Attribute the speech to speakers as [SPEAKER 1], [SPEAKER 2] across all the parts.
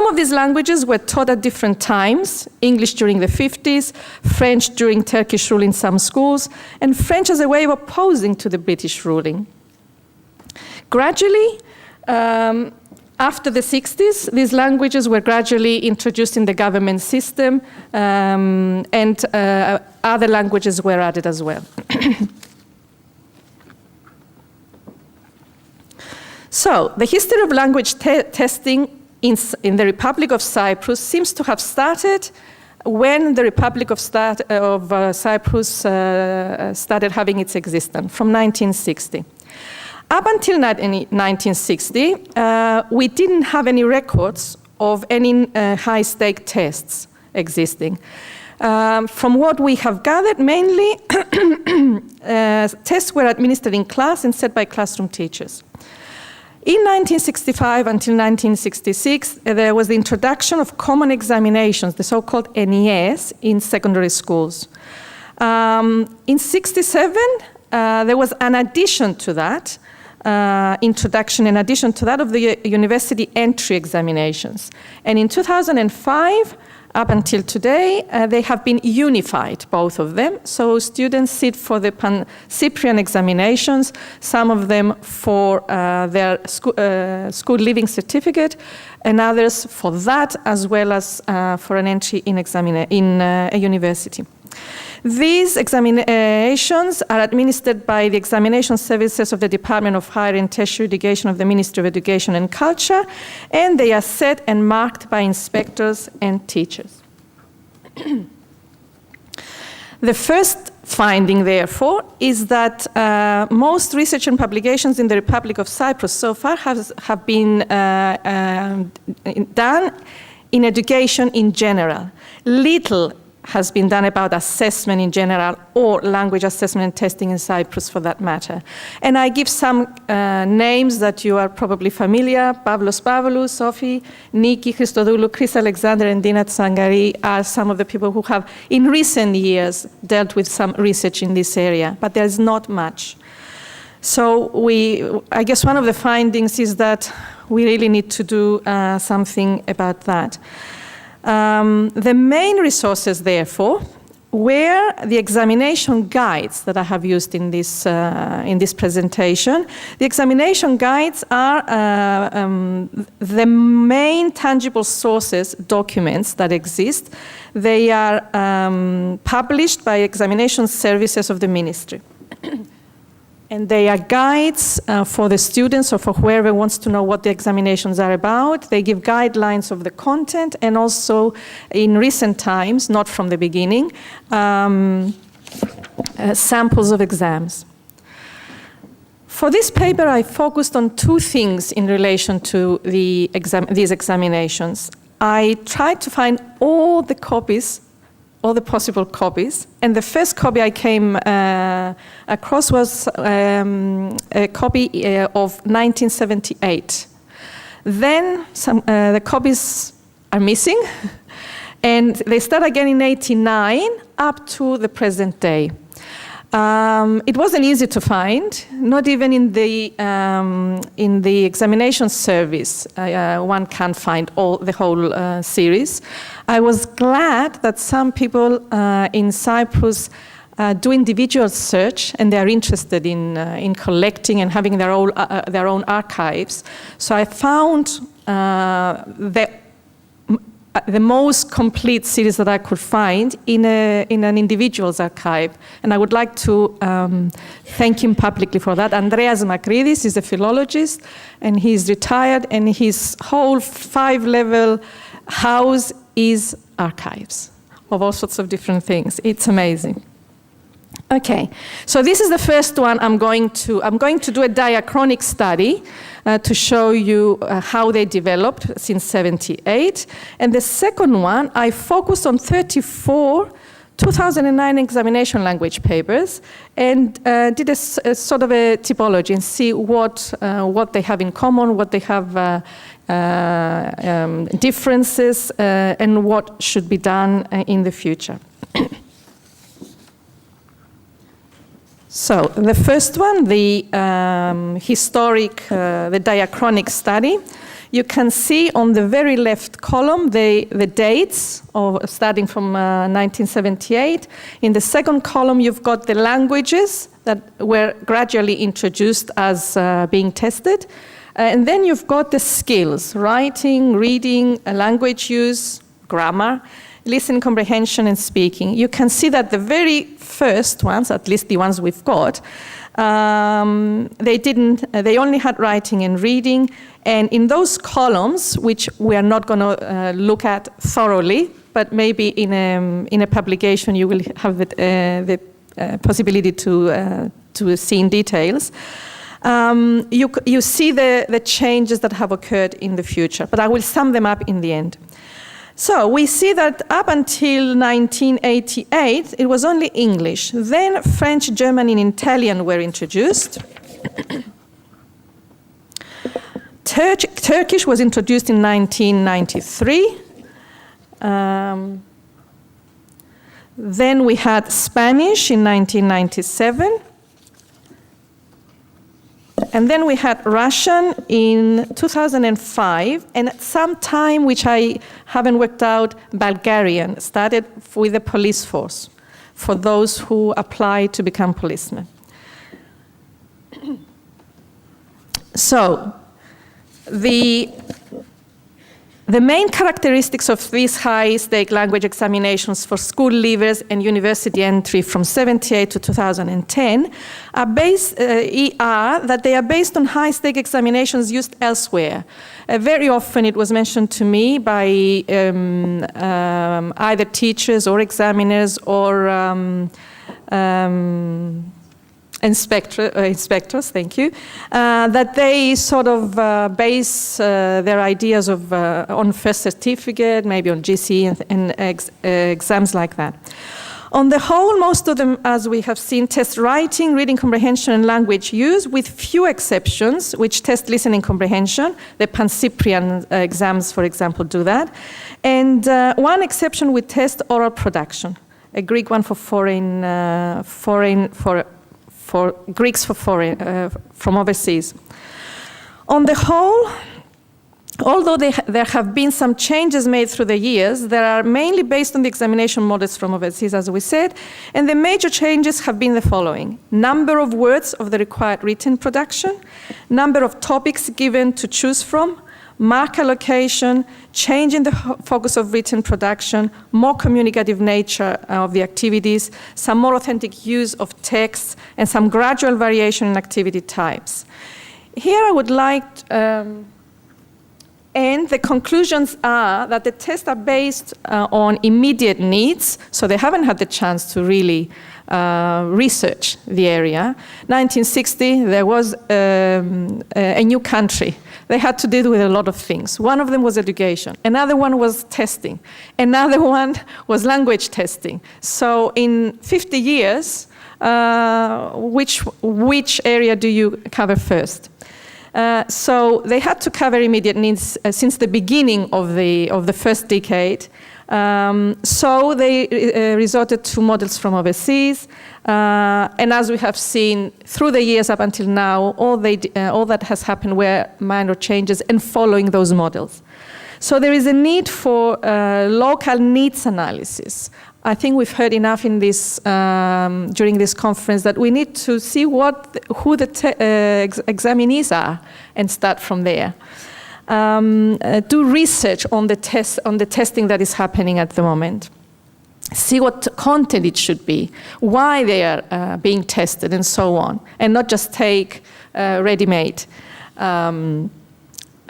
[SPEAKER 1] of these languages were taught at different times: English during the 50s, French during Turkish rule in some schools, and French as a way of opposing to the British ruling. Gradually, after the 60s, these languages were gradually introduced in the government system, and other languages were added as well. So, the history of language testing in the Republic of Cyprus seems to have started when the Republic of Cyprus started having its existence, from 1960. Up until 1960, we didn't have any records of any high-stake tests existing. From what we have gathered, mainly tests were administered in class and set by classroom teachers. In 1965 until 1966, there was the introduction of common examinations, the so-called NES, in secondary schools. In 67, there was an addition to that, introduction in addition to that of the university entry examinations. And in 2005, up until today, they have been unified, both of them. So students sit for the Pan-Cyprian examinations, some of them for their school leaving certificate, and others for that, as well as for an entry in a university. These examinations are administered by the examination services of the Department of Higher and Tertiary Education of the Ministry of Education and Culture, and they are set and marked by inspectors and teachers. The first finding, therefore, is that most research and publications in the Republic of Cyprus so far have been done in education in general. Little has been done about assessment in general, or language assessment and testing in Cyprus for that matter. And I give some names that you are probably familiar. Pavlos Pavlou, Sophie, Niki Christodoulou, Chris Alexander, and Dina Tsangari are some of the people who have in recent years dealt with some research in this area, but there's not much. So I guess one of the findings is that we really need to do something about that. The main resources, therefore, were the examination guides that I have used in this presentation. The examination guides are the main tangible sources, documents that exist. They are published by examination services of the ministry. And they are guides for the students or for whoever wants to know what the examinations are about. They give guidelines of the content, and also in recent times, not from the beginning, samples of exams. For this paper, I focused on two things in relation to these examinations. I tried to find all the copies, all the possible copies, and the first copy I came across was a copy of 1978. Then the copies are missing, and they start again in 89 up to the present day. It wasn't easy to find, not even in the examination service. One can't find the whole series. I was glad that some people in Cyprus do individual search, and they are interested in collecting and having their own archives. So I found the most complete series that I could find in an individual's archive. And I would like to thank him publicly for that. Andreas Makridis is a philologist, and he's retired, and his whole 5-level house is archives of all sorts of different things. It's amazing. Okay, so this is the first one. I'm going to do a diachronic study to show you how they developed since 78. And the second one, I focused on 34 2009 examination language papers and did a sort of a typology and see what they have in common, what they have differences, and what should be done in the future. So the first one, the historic, the diachronic study, You can see on the very left column the dates starting from 1978. In the second column, you've got the languages that were gradually introduced as being tested. And then you've got the skills: writing, reading, language use, grammar, listening comprehension, and speaking. You can see that the very first ones, at least the ones we've got, they only had writing and reading. And in those columns, which we are not going to look at thoroughly, but maybe in a publication you will have the possibility to see in details. You see the changes that have occurred in the future, but I will sum them up in the end. So we see that up until 1988, it was only English. Then French, German, and Italian were introduced. Turkish was introduced in 1993. Then we had Spanish in 1997. And then we had Russian in 2005, and at some time, which I haven't worked out, Bulgarian started with the police force for those who apply to become policemen. So, the main characteristics of these high-stake language examinations for school leavers and university entry from 1978 to 2010 are that they are based on high-stake examinations used elsewhere. Very often it was mentioned to me by either teachers or examiners or inspectors, thank you, that they sort of base their ideas on first certificate, maybe on GCE and exams like that. On the whole, most of them, as we have seen, test writing, reading comprehension, and language use, with few exceptions, which test listening comprehension. The Pan-Cyprian exams, for example, do that. And one exception would test oral production, a Greek one for Greeks from overseas. On the whole, although there have been some changes made through the years, they are mainly based on the examination models from overseas, as we said, and the major changes have been the following: number of words of the required written production, number of topics given to choose from, mark allocation, change in the focus of written production, more communicative nature of the activities, some more authentic use of texts, and some gradual variation in activity types. Here I would like, and the conclusions are that the tests are based on immediate needs, so they haven't had the chance to really research the area. 1960, there was a new country. They had to deal with a lot of things. One of them was education. Another one was testing. Another one was language testing. So in 50 years, which area do you cover first? So they had to cover immediate needs since the beginning of the first decade. So they resorted to models from overseas, and as we have seen through the years up until now, all that has happened were minor changes and following those models. So there is a need for local needs analysis. I think we've heard enough in this during this conference that we need to see who the examinees are and start from there. Do research on the testing that is happening at the moment. See what content it should be, why they are being tested, and so on, and not just take ready-made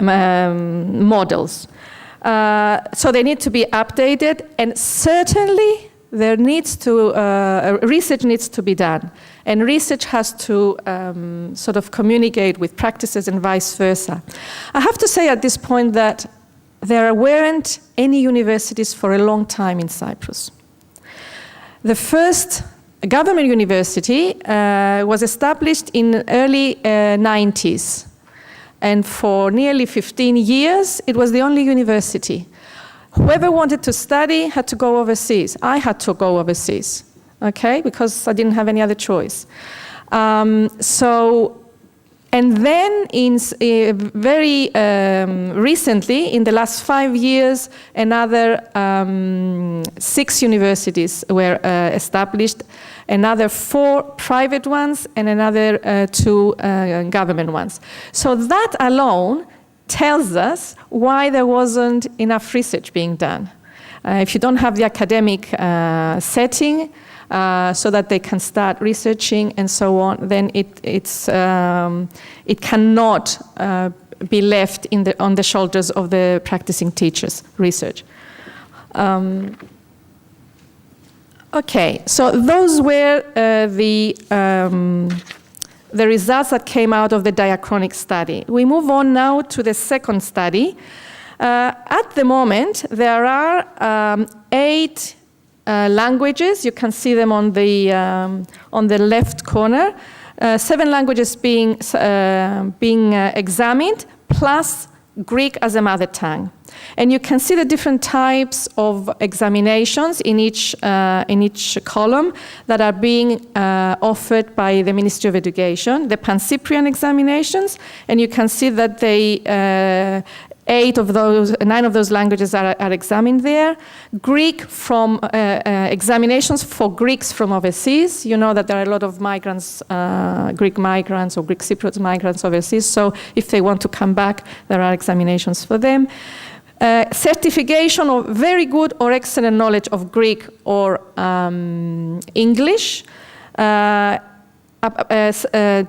[SPEAKER 1] models. So they need to be updated, and certainly there needs to research needs to be done, and research has to sort of communicate with practices and vice versa. I have to say at this point that there weren't any universities for a long time in Cyprus. The first government university was established in early 90s, and for nearly 15 years it was the only university. Whoever wanted to study had to go overseas. I had to go overseas, okay, because I didn't have any other choice. So And then very recently, in the last 5 years, another 6 universities were established, another 4 private ones, and another 2 government ones. So that alone tells us why there wasn't enough research being done. If you don't have the academic setting so that they can start researching and so on, then it cannot be left on the shoulders of the practicing teachers' research. Okay, so those were the results that came out of the diachronic study. We move on now to the second study. At the moment, there are 8 languages. You can see them on the left corner. 7 languages being examined, plus Greek as a mother tongue. And you can see the different types of examinations in each column that are being offered by the Ministry of Education, the Pan-Cyprian examinations, and you can see that 9 of those languages are examined there. Greek from examinations for Greeks from overseas. You know that there are a lot of migrants, Greek migrants or Greek Cypriot migrants overseas, so if they want to come back, there are examinations for them. Certification of very good or excellent knowledge of Greek or English.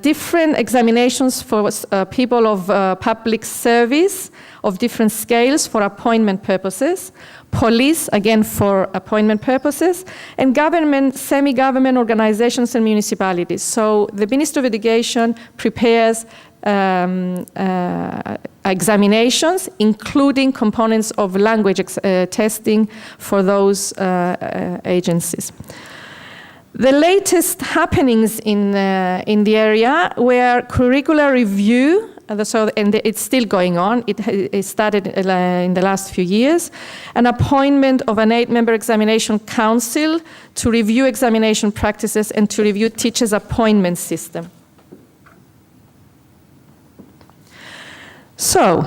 [SPEAKER 1] Different examinations for people of public service of different scales for appointment purposes, police, again for appointment purposes, and government, semi-government organizations and municipalities. So the Ministry of Education prepares examinations, including components of language testing for those agencies. The latest happenings in the area were curricular review, and it's still going on. It started in the last few years. An appointment of an 8-member examination council to review examination practices and to review teachers' appointment system. So,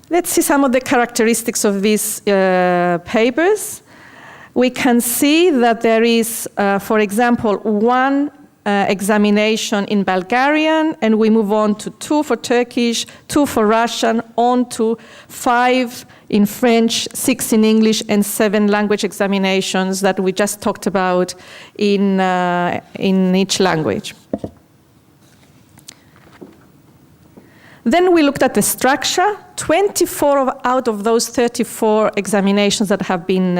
[SPEAKER 1] let's see some of the characteristics of these papers. We can see that there is, for example, 1 examination in Bulgarian, and we move on to 2 for Turkish, 2 for Russian, on to 5 in French, 6 in English, and 7 language examinations that we just talked about in each language. Then we looked at the structure. 24 out of those 34 examinations that have been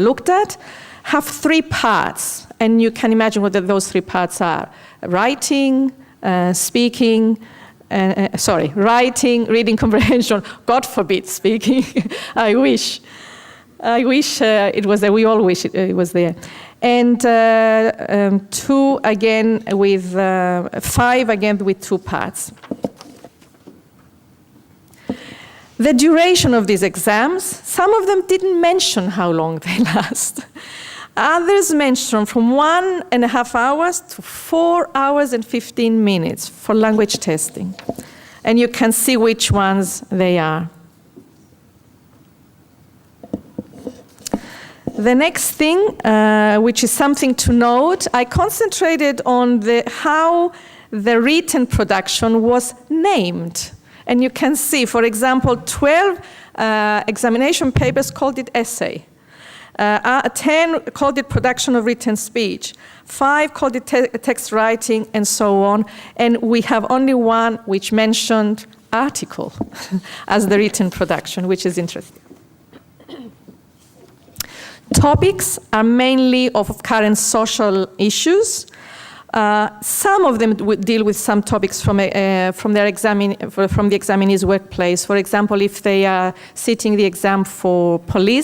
[SPEAKER 1] looked at have 3 parts. And you can imagine what those 3 parts are. Writing, writing, reading comprehension, God forbid speaking. I wish it was there. We all wish it was there. And 2 again with, 5 again with 2 parts. The duration of these exams, some of them didn't mention how long they last. Others mentioned from 1.5 hours to 4 hours and 15 minutes for language testing. And you can see which ones they are. The next thing, which is something to note, I concentrated on how the written production was named. And you can see, for example, 12 examination papers called it essay. 10 called it production of written speech. 5 called it text writing, and so on. And we have only 1 which mentioned article as the written production, which is interesting. Topics are mainly of current social issues. Some of them would deal with some topics from the examinee's workplace. For example, if they are sitting the exam for police,